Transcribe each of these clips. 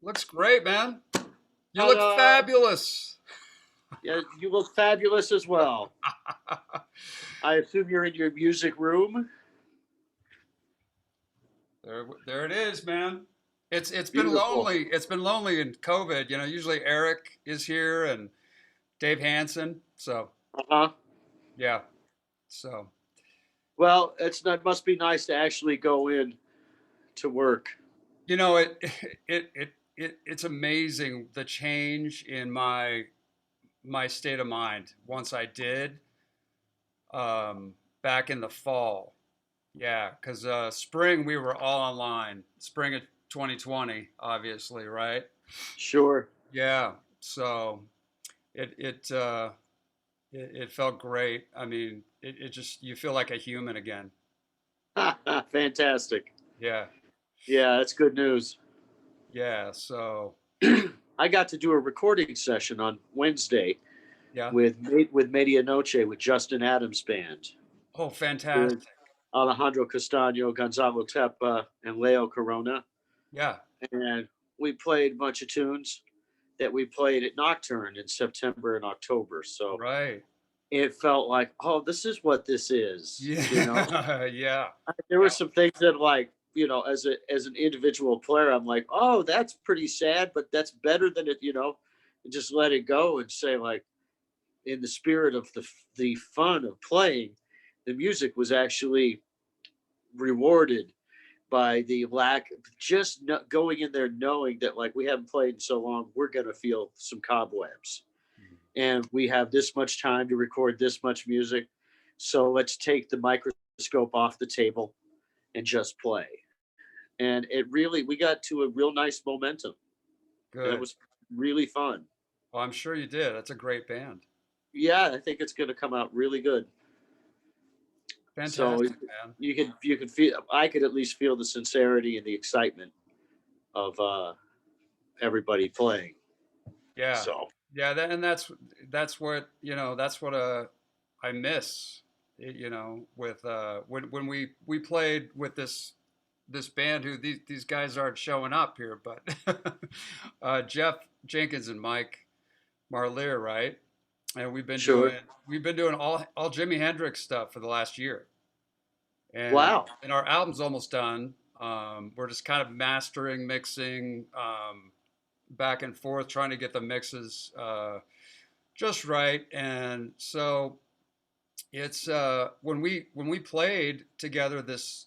Looks great, man. You look Ta-da! fabulous. Yeah, you look fabulous as well. I assume you're in your music room. There it is, man. It's been Beautiful. lonely. It's been lonely in COVID. Usually Eric is here and Dave Hansen. So Uh-huh. yeah. So Well, it must be nice to actually go in to work. you know it it's amazing the change in my state of mind once I did back in the fall. Yeah, because spring we were all online. Spring of 2020, obviously, right? Sure. Yeah. So it it uh, it felt great. I mean, it just you feel like a human again. Fantastic. Yeah. Yeah, that's good news. Yeah. So I got to do a recording session on Wednesday yeah. with Medianoche with Justin Adams Band Oh, with fantastic. Alejandro Castaño, Gonzalo Tepa, and Leo Corona. Yeah. And we played a bunch of tunes that we played at Nocturne in September and October. So Right. it felt like, oh, this is what this is. Yeah. Yeah. There were Yeah. some things that, like, as an individual player, I'm like, oh, that's pretty sad, but that's better than it. And just let it go and say, like, in the spirit of the fun of playing, the music was actually rewarded by the lack of just going in there knowing that, like, we haven't played in so long, we're going to feel some cobwebs and we have this much time to record this much music, so let's take the microscope off the table and just play. And it really, we got to a real nice momentum, and it Good. was really fun. Well, I'm sure you did. That's a great band. Yeah, I think it's going to come out really good. So Fantastic, man. you could feel, I could at least feel the sincerity and the excitement of everybody playing. Yeah. So Yeah, and that's what, that's what I miss, with when we played with this band who these guys aren't showing up here, but Jeff Jenkins and Mike Marlier, right? And sure. we've been doing all Jimi Hendrix stuff for the last year. And Wow. and our album's almost done. We're just kind of mastering, mixing, back and forth, trying to get the mixes just right. And so it's when we played together this,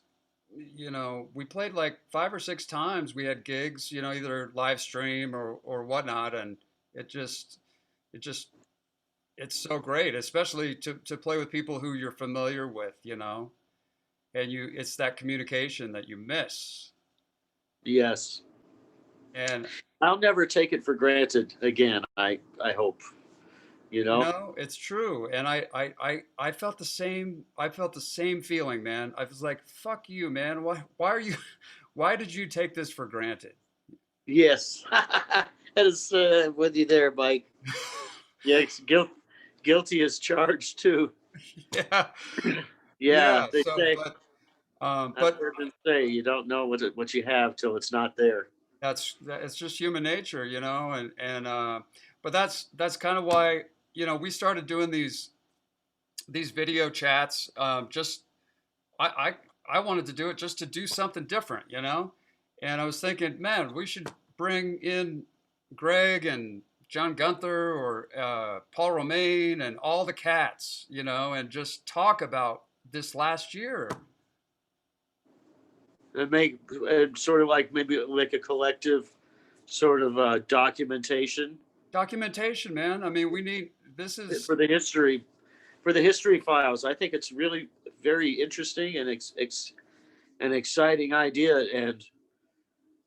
we played like 5 or 6 times. We had gigs, either live stream or whatnot, and it just it just it's so great, especially to play with people who you're familiar with, and it's that communication that you miss. Yes. And I'll never take it for granted again. I hope. You know. it's true. And I felt the same. I felt the same feeling, man. I was like, "Fuck you, man. Why are you? Why did you take this for granted?" Yes. That is with you there, Mike. Yes, guilty as charged too. Yeah, Yeah, yeah. they So, say. I've but heard them say you don't know what you have till it's not there. it's just human nature, but that's kind of why we started doing these video chats. Just I I wanted to do it just to do something different, and I was thinking, man, we should bring in Greg and John Gunther or Paul Romaine and all the cats, and just talk about this last year. And make sort of like maybe like a collective sort of documentation Documentation, man. I mean, we need this is for the history files. I think it's really very interesting and an exciting idea, and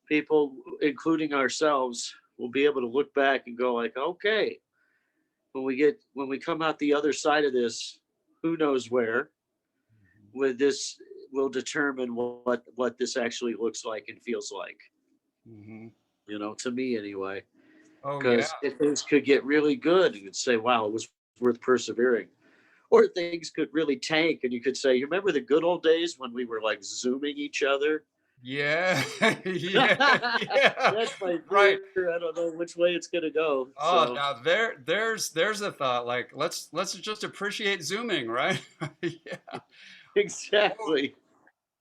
people, including ourselves, will be able to look back and go like, okay, when we come out the other side of this, who knows where, with this will determine what this actually looks like and feels like. hmm To me anyway, Oh yeah, because if things could get really good, you could say, wow, it was worth persevering. Or things could really tank, and you could say, you remember the good old days when we were like zooming each other Yeah, yeah, That's my right. fear. I don't know which way it's gonna go. Oh, So now there's a thought. Like let's just appreciate zooming, right? Yeah, totally, exactly.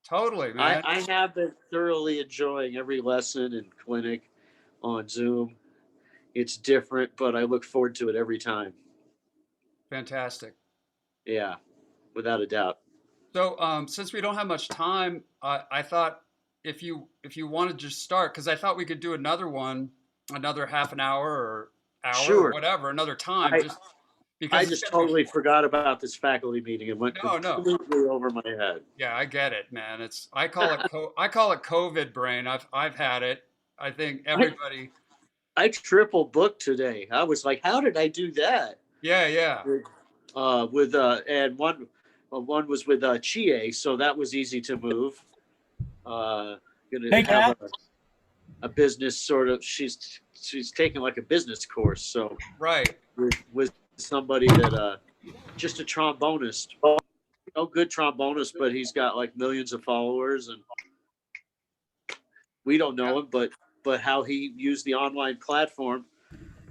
totally, I, man. I have been thoroughly enjoying every lesson and clinic on Zoom. It's different, but I look forward to it every time. Fantastic. Yeah, without a doubt. So, since we don't have much time, I thought if you wanted to just start, because I thought we could do another one, another half an hour or Sure. whatever, another time, I just I because it's just gonna be. totally forgot about this faculty meeting and went No, no. completely over my head. Yeah, I get it, man. It's I call it COVID brain. I've had it. I think I everybody. I triple booked today. I was like, how did I do that? Yeah, yeah. With and one was with Chie, so that was easy to move. Uh, gonna Hey, have Kat. a business sort of. She's taking like a business course, so Right. with somebody that just a trombonist, no good trombonist, but he's got like millions of followers, and we don't Yeah. know him, but how he used the online platform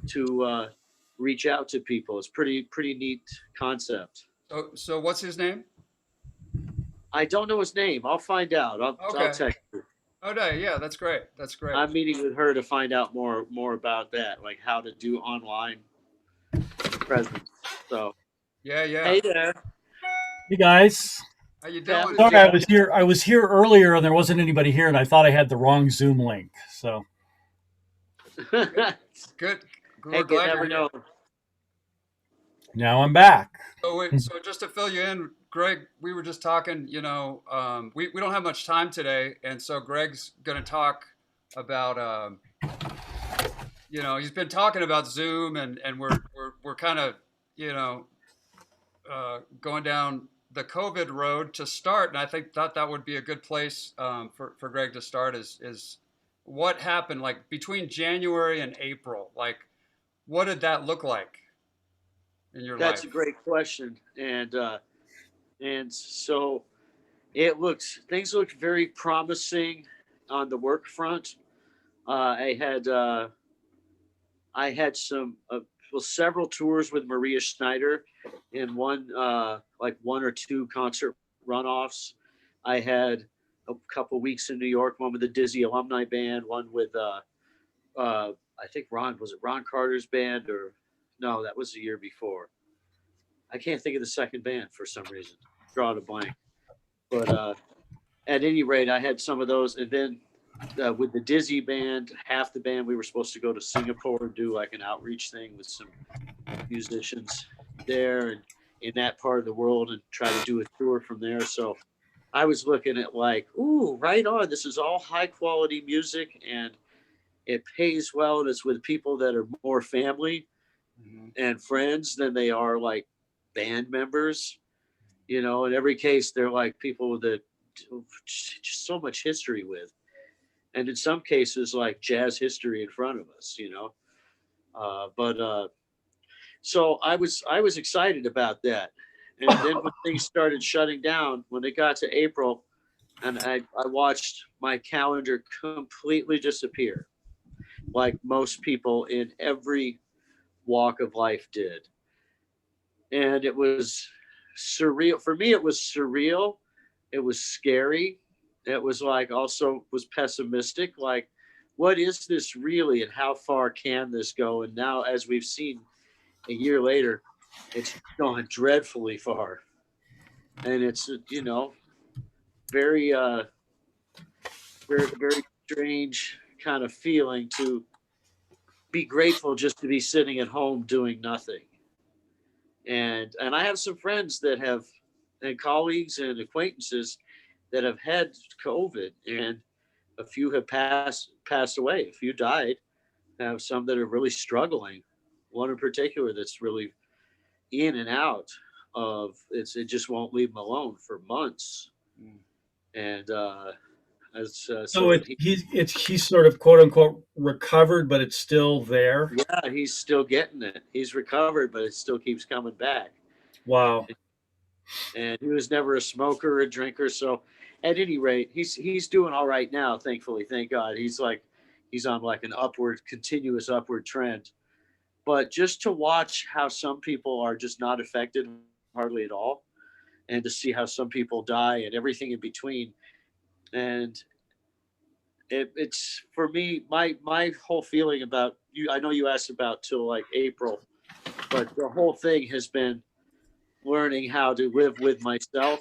to reach out to people is pretty neat concept. So what's his name? I don't know his name. I'll find out. I'll Okay. text you. Oh, no, yeah, that's great. That's great. I'm meeting with her to find out more about that, like how to do online presence. So Yeah, yeah. hey there, Hey guys. How you Pat. doing? Sorry, I was here earlier and there wasn't anybody here, and I thought I had the wrong Zoom link. So Good. Hey, We're you glad you're never here. know. now I'm back. So, so just to fill you in, Greg, we were just talking, we don't have much time today. And so Greg's going to talk about, he's been talking about Zoom and we're kind of, you know, going down the COVID road to start. And I thought that would be a good place for Greg to start is what happened like between January and April? Like, what did that look like in your That's life? a great question, and so it looks things looked very promising on the work front. I had some well, several tours with Maria Schneider, and like one or two concert runoffs. I had a couple weeks in New York, one with the Dizzy Alumni Band, one with I think Ron Carter's band, or no, that was the year before. I can't think of the second band for some reason. Drawing a blank. But at any rate, I had some of those, and then with the Dizzy band, half the band we were supposed to go to Singapore and do like an outreach thing with some musicians there and in that part of the world and try to do a tour from there. So I was looking at like, ooh, right on. This is all high quality music and it pays well. And it's with people that are more family Mhm. and friends than they are like band members. You know, in every case, they're like people that just so much history with. And in some cases, like jazz history in front of us, you know. But So I was excited about that. And then when things started shutting down, when it got to April, and I watched my calendar completely disappear, like most people in every walk of life did. And it was surreal. For me, it was surreal. It was scary. It was like also was pessimistic. Like, what is this really and how far can this go? And now, as we've seen a year later, it's gone dreadfully far. And it's, very, very strange kind of feeling to be grateful just to be sitting at home doing nothing. And I have some friends that have, and colleagues and acquaintances that have had COVID, and a few have passed away. A few died. I have some that are really struggling. One in particular that's really in and out of it just won't leave him alone for months. Mm. And as So so he's sort of quote unquote recovered, but it's still there. yeah, he's still getting it. He's recovered, but it still keeps coming back. Wow. And he was never a smoker or a drinker, so at any rate, he's doing all right now. Thankfully, thank God. He's on like an continuous upward trend. But just to watch how some people are just not affected hardly at all, and to see how some people die and everything in between, and it's for me, my whole feeling about you. I know you asked about till like April, but the whole thing has been learning how to live with myself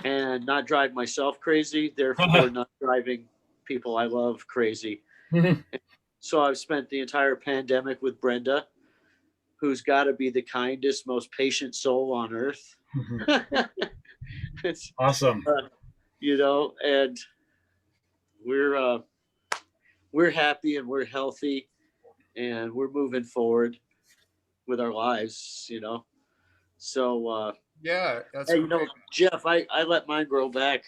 and not drive myself crazy, therefore not driving people I love crazy. So I've spent the entire pandemic with Brenda, who's got to be the kindest, most patient soul on earth. It's, Awesome. and we're happy and we're healthy and we're moving forward with our lives. So Yeah, that's hey, great. Jeff, I let mine grow back.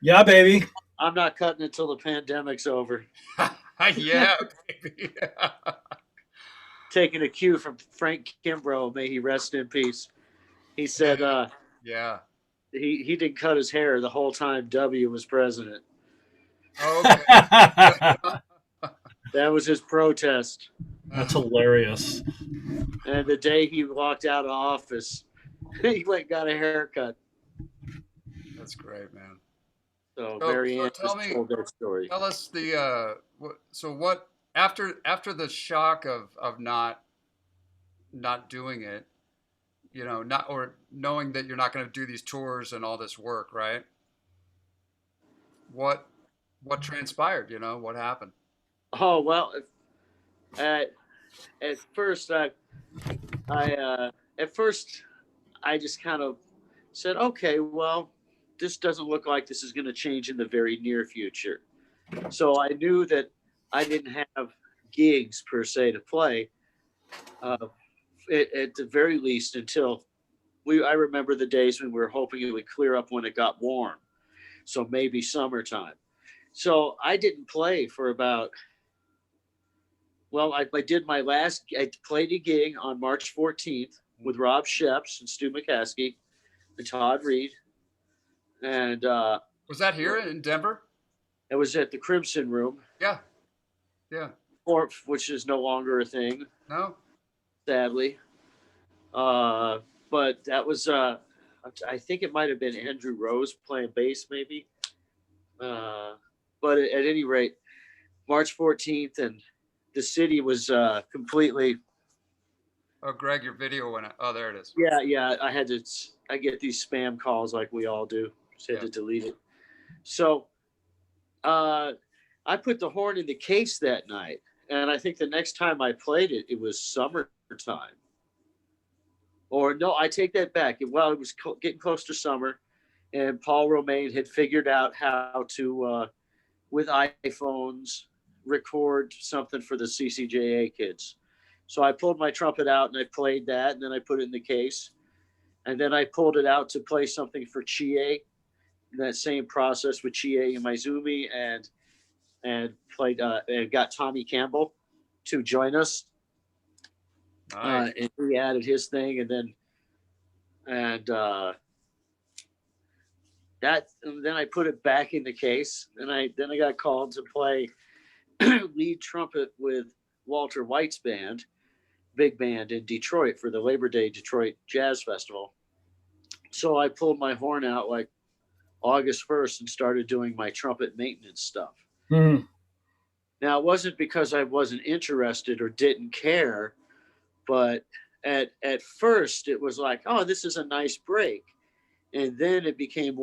Yeah, baby. I'm not cutting it till the pandemic's over. Yeah, baby. Taking a cue from Frank Kimbrough, may he rest in peace. He said Yeah. he didn't cut his hair the whole time W was president. Okay. That was his protest. That's hilarious. And the day he walked out of office, he went and got a haircut. That's great, man. So So Marianne tell just me, told that story. tell us what after the shock of not doing it, not or knowing that you're not going to do these tours and all this work, right? What what transpired? What happened? Oh well, at first I at first I just kind of said, okay, well, this doesn't look like this is going to change in the very near future. So I knew that I didn't have gigs per se to play, uh, at the very least until I remember the days when we were hoping it would clear up when it got warm. So maybe summertime. So I didn't play for about, well, I did I played a gig on March 14th with Rob Sheps and Stu McCaskey and Todd Reed. And Was that here in Denver? it was at the Crimson Room, Yeah. Yeah. which is no longer a thing, No? sadly. But that was, I think it might have been Andrew Rose playing bass, maybe. But at any rate, March 14th, and the city was completely. Oh, Greg, your video went out. Oh, there it is. Yeah. I get these spam calls like we all do. Just had to delete it. So I put the horn in the case that night. And I think the next time I played it, it was summertime. Or no, I take that back. It was getting close to summer. And Paul Romaine had figured out how to, with iPhones, record something for the CCJA kids. So I pulled my trumpet out and I played that, and then I put it in the case. And then I pulled it out to play something for Chie, that same process with Chie and Maizumi, and played and got Tommy Campbell to join us. Nice. And he added his thing, and then I put it back in the case, and I got called to play lead trumpet with Walter White's band, big band in Detroit for the Labor Day Detroit Jazz Festival. So I pulled my horn out like August 1st and started doing my trumpet maintenance stuff. Mm. Now, it wasn't because I wasn't interested or didn't care, but at first it was like, oh, this is a nice break. And then it became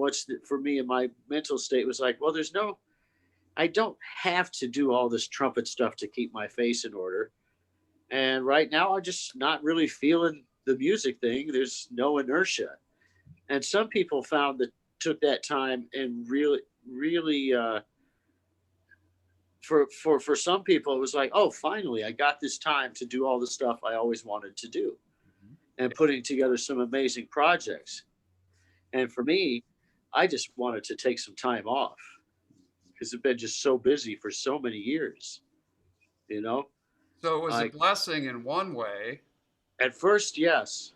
for me in my mental state was like, well, I don't have to do all this trumpet stuff to keep my face in order. And right now I'm just not really feeling the music thing. There's no inertia. And some people took that time and really for some people it was like, oh, finally I got this time to do all the stuff I always wanted to do, and putting together some amazing projects. And for me, I just wanted to take some time off because I've been just so busy for so many years, So it was a blessing in one way. At first, yes.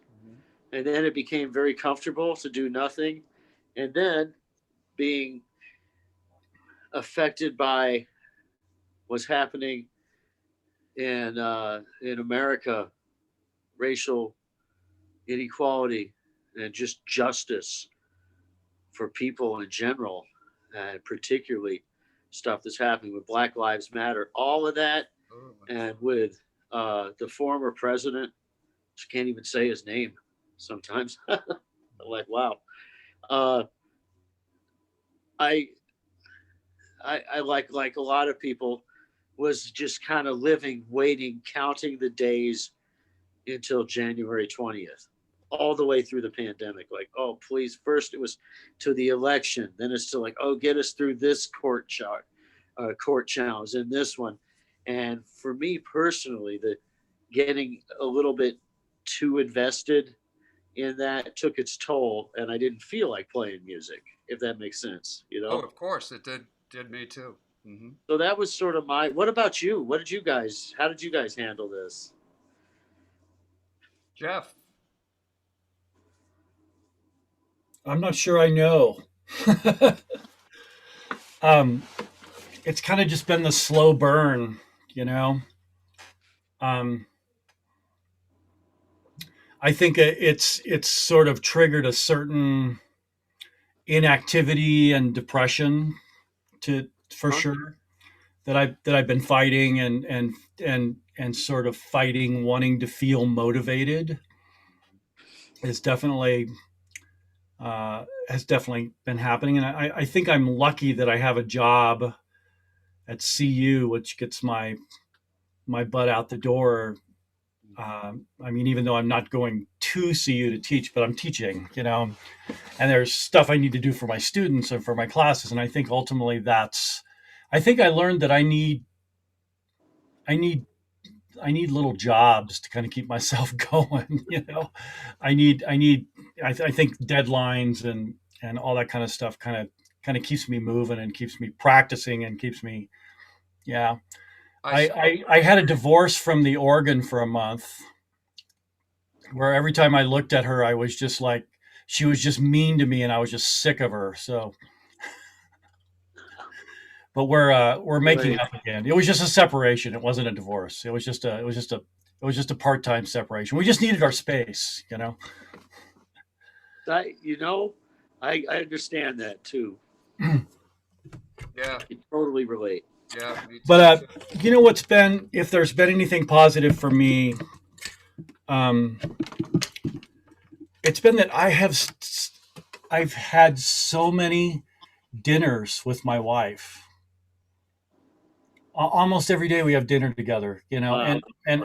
And then it became very comfortable to do nothing. And then being affected by what's happening in America, racial inequality, and just justice for people in general, and particularly stuff that's happening with Black Lives Matter, all of that, and with the former president, just can't even say his name sometimes. Like, wow. Uh, I, I like a lot of people was just kind of living, waiting, counting the days until January 20th, all the way through the pandemic. Like, oh, please. First, it was to the election. Then it's to like, oh, get us through this court challenge and this one. And for me personally, the getting a little bit too invested in that took its toll, and I didn't feel like playing music, if that makes sense, you Oh, know? of course, it did me too. Hmm. So that was sort of my, what about you? How did you guys handle this? Jeff. I'm not sure I know. um, it's kind of just been the slow burn, you know. Um, I think it's sort of triggered a certain inactivity and depression to for Huh? sure that I've been fighting and sort of fighting wanting to feel motivated is definitely has definitely been happening, and I think I'm lucky that I have a job at CU, which gets my butt out the door. I mean, even though I'm not going to CU to teach, but I'm teaching, you know, and there's stuff I need to do for my students and for my classes. And I think ultimately I think I learned that I need, I need little jobs to kind of keep myself going. You know, I need, I think deadlines and all that kind of stuff kind of keeps me moving and keeps me practicing and keeps me, yeah. I s- I had a divorce from the organ for a month where every time I looked at her, I was just like, she was just mean to me and I was just sick of her. So, but we're making Right. up again. It was just a separation. It wasn't a divorce. It was just a part-time separation. We just needed our space, you know? I, you know, I understand that too. yeah, I totally relate. yeah, me But too. you know what's been, if there's been anything positive for me, um, it's been that I've had so many dinners with my wife. Almost every day we have dinner together, you know, Wow. and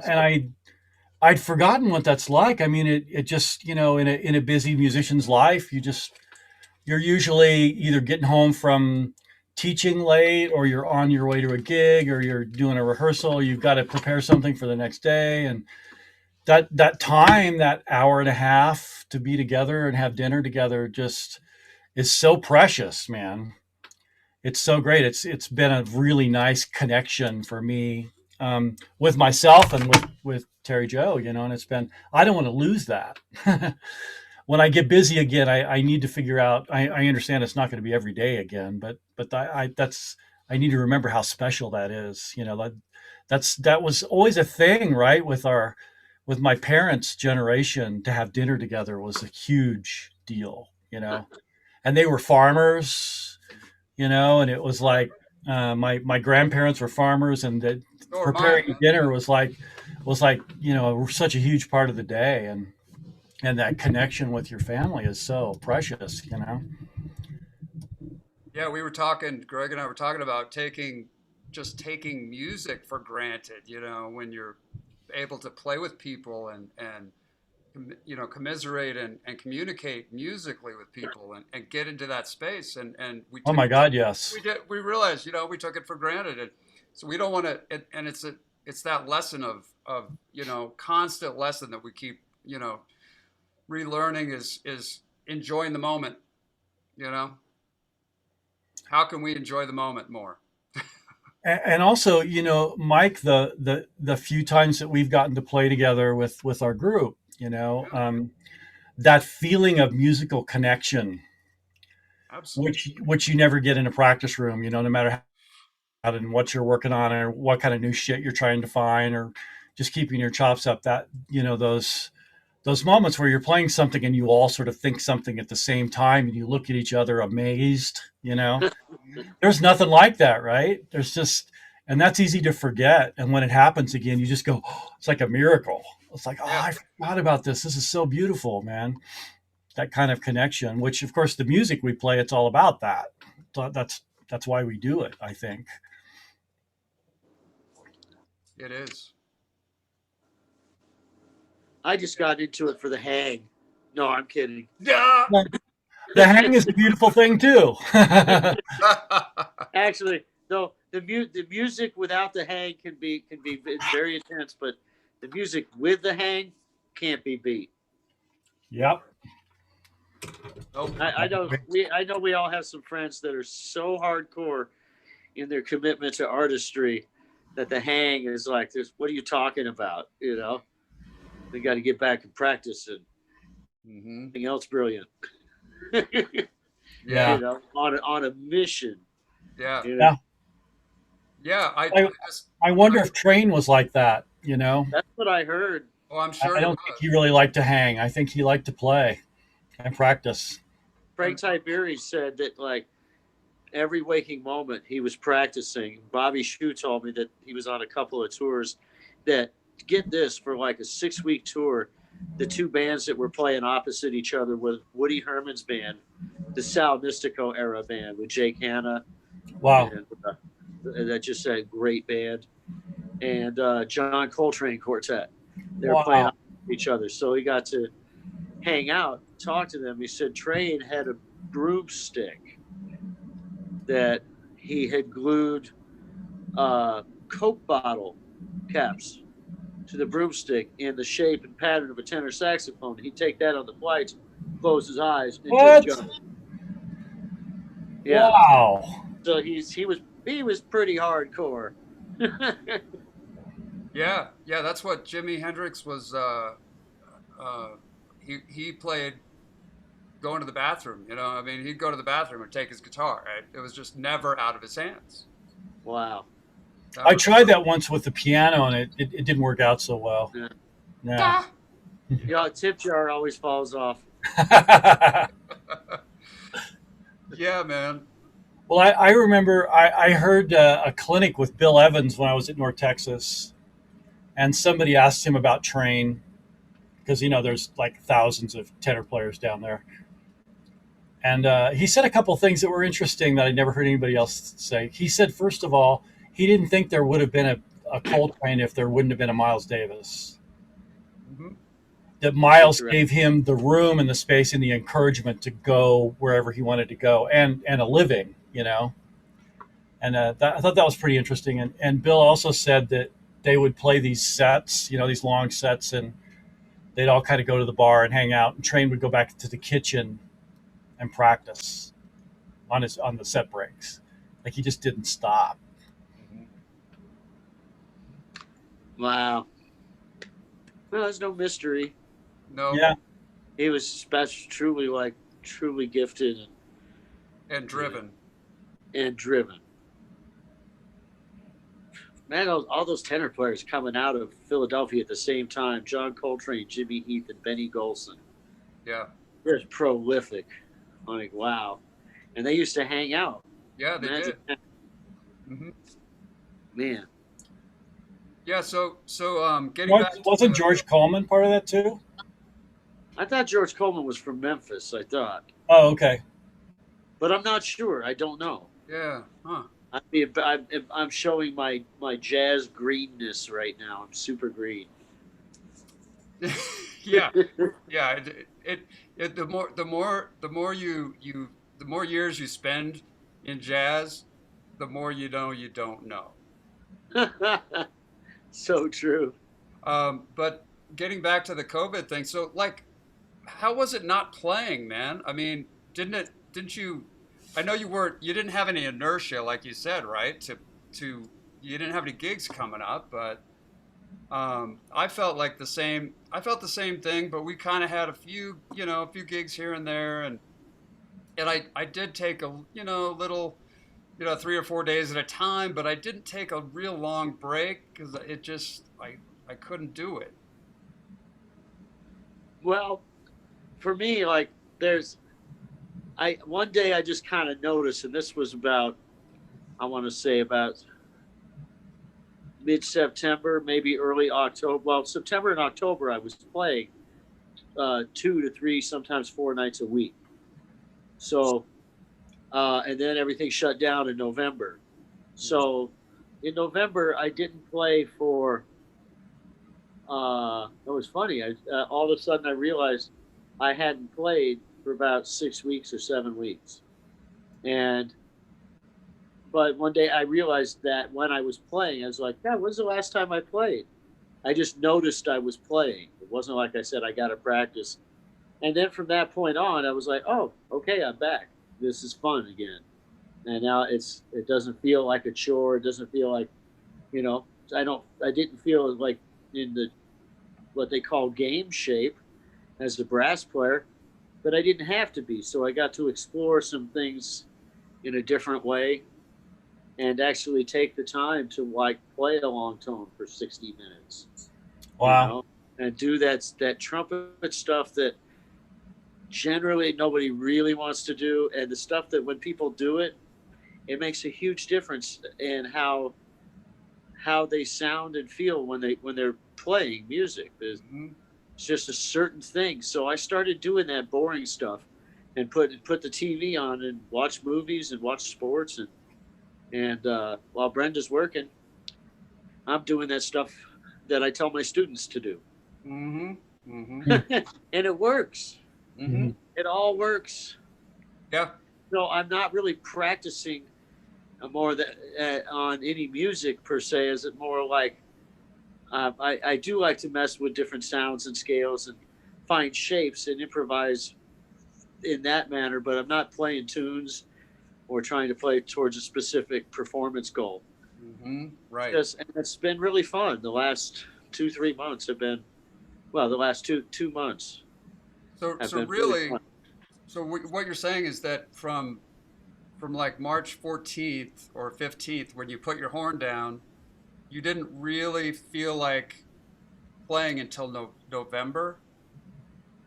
I'd forgotten what that's like. I mean, it just, you know, in a busy musician's life, you're usually either getting home from teaching late, or you're on your way to a gig, or you're doing a rehearsal. You've got to prepare something for the next day, and that time, that hour and a half to be together and have dinner together, just is so precious, man. It's so great. It's been a really nice connection for me, with myself and with Terry Joe, you know, and it's been, I don't want to lose that. When I get busy again, I need to figure out. I understand it's not going to be every day again, but I need to remember how special that is. You know, that was always a thing, right? With my parents' generation, to have dinner together was a huge deal. You know, and they were farmers, you know, and it was like, my grandparents were farmers, and that Or mine. preparing dinner was like, you know, such a huge part of the day, and that connection with your family is so precious, you know. Yeah, we were talking. Greg and I were talking about taking music for granted. You know, when you're able to play with people and you know, commiserate and communicate musically with people and get into that space, and Oh my God, yes. we realized, you know, we took it for granted, and so we don't want to, and it's that lesson of, you know, constant lesson that we keep, you know, relearning is enjoying the moment. You know, how can we enjoy the moment more? And also, you know, Mike, the few times that we've gotten to play together with our group, you know, that feeling of musical connection Absolutely. which you never get in a practice room. No matter how and what you're working on or what kind of new shit you're trying to find or just keeping your chops up. That those moments where you're playing something and you all sort of think something at the same time and you look at each other amazed. There's nothing like that, right? There's just, and that's easy to forget. And when it happens again, you just go, oh, it's like a miracle. It's like, oh, Yeah. I forgot about this. This is so beautiful, man. That kind of connection, which of course the music we play, it's all about that. So that's why we do it, I think. It is. I just got into it for the hang. No, I'm kidding. Yeah. The hang is a beautiful thing too. Actually, no, the music without the hang can be it's very intense, but the music with the hang can't be beat. Yep. Nope. I know we all have some friends that are so hardcore in their commitment to artistry that the hang is like this. What are you talking about? They got to get back and practice and Mm-hmm. anything else brilliant. Yeah. On a mission. Yeah. Yeah. Yeah. I wonder if Train was like that. That's what I heard. Oh, I'm sure. I don't think he really liked to hang. I think he liked to play and practice. Frank Tiberi said that like every waking moment he was practicing. Bobby Shue told me that he was on a couple of tours that, get this, for like a 6-week tour, the two bands that were playing opposite each other were Woody Herman's band, the Sal Mystico era band with Jake Hanna. Wow. And that's just a great band. And John Coltrane Quartet. They were Wow. playing opposite each other. So he got to hang out, talk to them. He said Train had a broomstick that he had glued Coke bottle caps to the broomstick in the shape and pattern of a tenor saxophone. He'd take that on the flights, close his eyes, and What? just jump. Yeah. Wow. So he was pretty hardcore. Yeah. Yeah. That's what Jimi Hendrix was. He played going to the bathroom. I mean, he'd go to the bathroom and take his guitar. Right? It was just never out of his hands. Wow. I tried that once with the piano and it didn't work out so well. Yeah. Yeah. A tip jar always falls off. Yeah, man. Well, I remember I heard a clinic with Bill Evans when I was at North Texas, and somebody asked him about Train because there's like thousands of tenor players down there, and he said a couple things that were interesting that I'd never heard anybody else say. He said, first of all, he didn't think there would have been a Coltrane if there wouldn't have been a Miles Davis. Mm-hmm. That Miles gave him the room and the space and the encouragement to go wherever he wanted to go and a living, And I thought that was pretty interesting. And Bill also said that they would play these sets, these long sets, and they'd all kind of go to the bar and hang out. And Train would go back to the kitchen and practice on the set breaks. Like he just didn't stop. Wow. Well, there's no mystery. No. Yeah. He was special, truly gifted And driven. and driven. Man, all those tenor players coming out of Philadelphia at the same time: John Coltrane, Jimmy Heath, and Benny Golson. Yeah. They're prolific. Like, wow. And they used to hang out. Yeah, they Imagine did. Mm-hmm. Man. Yeah. So getting back. Wasn't George Coleman part of that too? I thought George Coleman was from Memphis, I thought. Oh, okay. But I'm not sure. I don't know. Yeah. Huh. I'm showing my jazz greenness right now. I'm super green. Yeah. Yeah. The more years you spend in jazz, the more you don't know. So true. But getting back to the COVID thing, so like, how was it not playing, man? I mean, didn't you? I know you didn't have any inertia, like you said, right? You didn't have any gigs coming up, but I felt the same thing, but we kind of had a few gigs here and there, and and I did take a little 3 or 4 days at a time, but I didn't take a real long break because it just I couldn't do it. Well, for me, like there's I one day I just kind of noticed, and this was about, I want to say about mid-September, maybe early October. Well, September and October I was playing 2 to 3, sometimes 4 nights a week. So and then everything shut down in November. So in November I didn't play for. It was funny. All of a sudden I realized I hadn't played for about 6 weeks or 7 weeks, and but one day I realized that when I was playing, I was like, "Yeah, when's the last time I played?" I just noticed I was playing. It wasn't like I said I got to practice. And then from that point on, I was like, "Oh, okay, I'm back. This is fun again." And now it doesn't feel like a chore. It doesn't feel like, you know, I didn't feel like in the what they call game shape as a brass player, but I didn't have to be. So I got to explore some things in a different way and actually take the time to like play a long tone for 60 minutes, you Wow. know, and do that trumpet stuff that generally nobody really wants to do. And the stuff that when people do it, it makes a huge difference in how they sound and feel when they're playing music. Hmm. It's just a certain thing. So I started doing that boring stuff and put the TV on and watch movies and watch sports, and while Brenda's working, I'm doing that stuff that I tell my students to do. Hmm. Hmm. Hmm. And it works. Hmm. Mhm. It all works. Yeah. So I'm not really practicing more that on any music per se. Is it more like I do like to mess with different sounds and scales and find shapes and improvise in that manner, but I'm not playing tunes or trying to play towards a specific performance goal. Hmm. Right. And it's been really fun. The last 2 3 months have been, well, the last two months have So been really really, fun. what you're saying is that from like March 14th or 15th when you put your horn down, you didn't really feel like playing until November.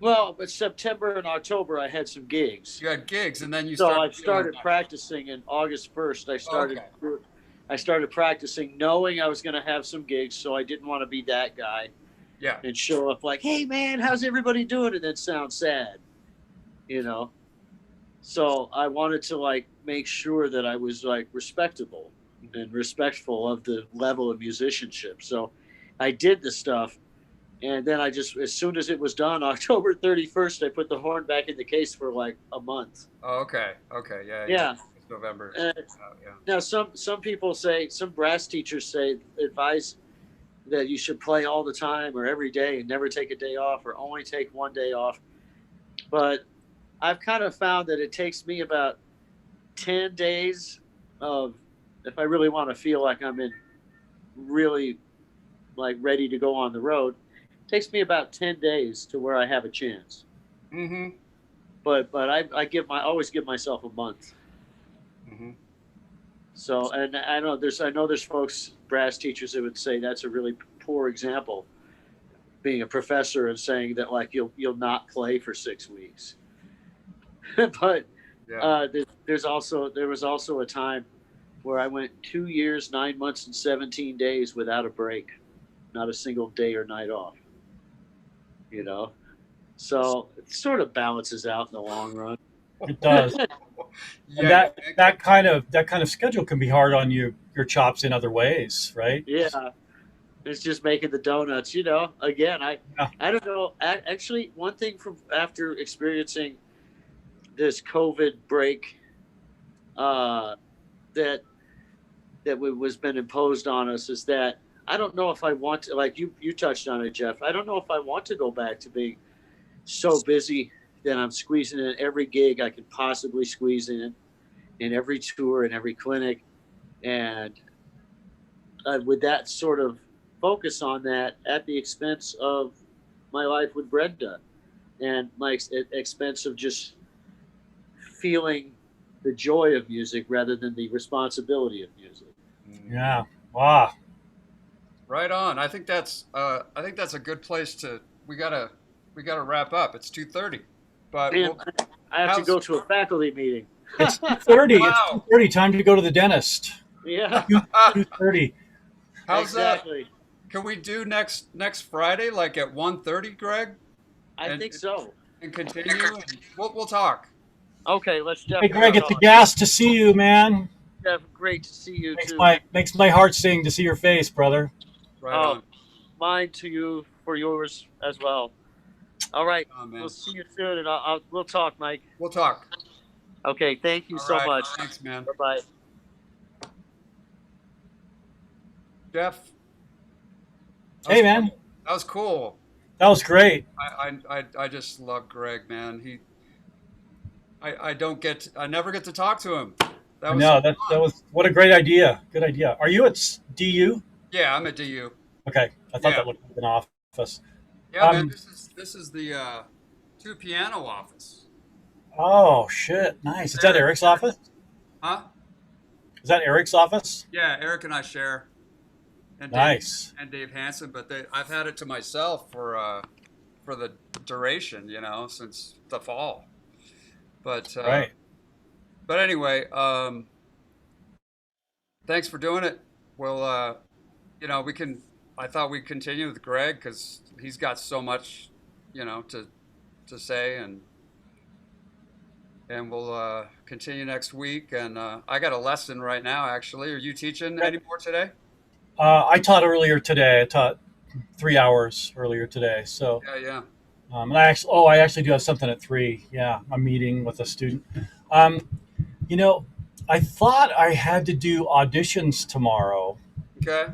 Well, but September and October I had some gigs, You had gigs, and then you so I started feeling started like, practicing in August 1st. okay, I started practicing knowing I was going to have some gigs, so I didn't want to be that guy yeah, and show up like, "Hey man, how's everybody doing?" and then sound sad, you know. So I wanted to like make sure that I was like respectable and respectful of the level of musicianship. So I did the stuff, and then I just, as soon as it was done, October 31st, I put the horn back in the case for like a month. oh, okay, okay, yeah, yeah, Yeah. it's November. Uh, Yeah. Now some people say, some brass teachers say, advise that you should play all the time or every day and never take a day off or only take one day off. But I've kind of found that it takes me about 10 days of, if I really want to feel like I'm in really like ready to go on the road, it takes me about 10 days to where I have a chance. Mm-hmm. But I always give myself a month. Mm-hmm. So, and I know there's folks, brass teachers, that would say that's a really poor example, being a professor and saying that like you'll not play for 6 weeks. But Yeah. there was also a time where I went 2 years, 9 months, and 17 days without a break, not a single day or night off. You know, so it sort of balances out in the long run. It does. And Yeah. that kind of schedule can be hard on your chops in other ways, right? Yeah, it's just making the donuts. You know, again, Yeah. I don't know. Actually, one thing from after experiencing this COVID break, uh, that was been imposed on us, is that I don't know if I want to, like you touched on it, Jeff. I don't know if I want to go back to being so busy that I'm squeezing in every gig I could possibly squeeze in every tour and every clinic, and with that sort of focus on that at the expense of my life with Brenda and my expense of just feeling the joy of music rather than the responsibility of music. Yeah. Wow. Right on. I think that's a good place to we gotta wrap up. It's 2:30. But And I have to how's go to a faculty meeting. It's 2:30. It's wow. 2:30. Time to go to the dentist. Yeah, 2:30. How's that? exactly. Can we do next Friday, like at 1:30, Greg? I And think so. and continue and we'll talk. Okay, let's Hey, definitely Greg, it's a talk. gas to see you, man. Jeff, great to see you Makes too. my heart sing to see your face, brother. Right Oh, on. mine to you for yours as well. All right, Oh man. we'll see you soon, and we'll talk, Mike. We'll talk. Okay, thank you All so right. much. Thanks, man. Bye bye. Jeff. Hey, man. That was cool. That was great. I just love Greg, man. I never get to talk to him. That I was so know that fun. was what a great idea. Good idea. Are you at DU? Yeah, I'm at DU. Okay, I thought Yeah. that looked like an office. Yeah, man. Um, This is the two piano office. Oh shit, nice. Is that Eric's office? Huh? Is that Eric's office? Yeah, Eric and I share. And Nice. Dave Hansen, but I've had it to myself for the duration, since the fall. But Right. but anyway, thanks for doing it. Well, we can. I thought we'd continue with Greg because he's got so much, to say, and we'll continue next week. And I got a lesson right now. Actually, are you teaching anymore today? I taught earlier today. I taught 3 hours earlier today. So, Yeah, yeah. and I actually do have something at 3. Yeah, I'm meeting with a student. Um, you know, I thought I had to do auditions tomorrow, Okay.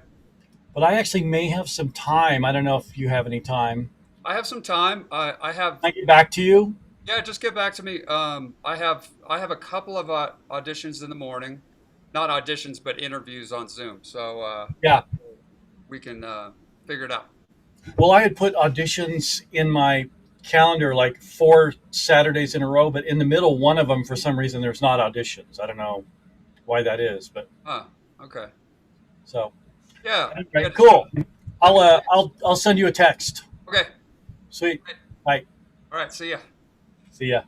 but I actually may have some time. I don't know if you have any time. I have some time. I have. Can I get back to you? Yeah, just get back to me. I have a couple of auditions in the morning, not auditions, but interviews on Zoom. So Yeah. we can figure it out. Well, I had put auditions in my calendar like 4 Saturdays in a row, but in the middle, one of them, for some reason, there's not auditions. I don't know why that is, but Huh. Okay. so Yeah. anyway, cool. I'll send you a text. Okay. Sweet. Bye. All right. See ya. See ya.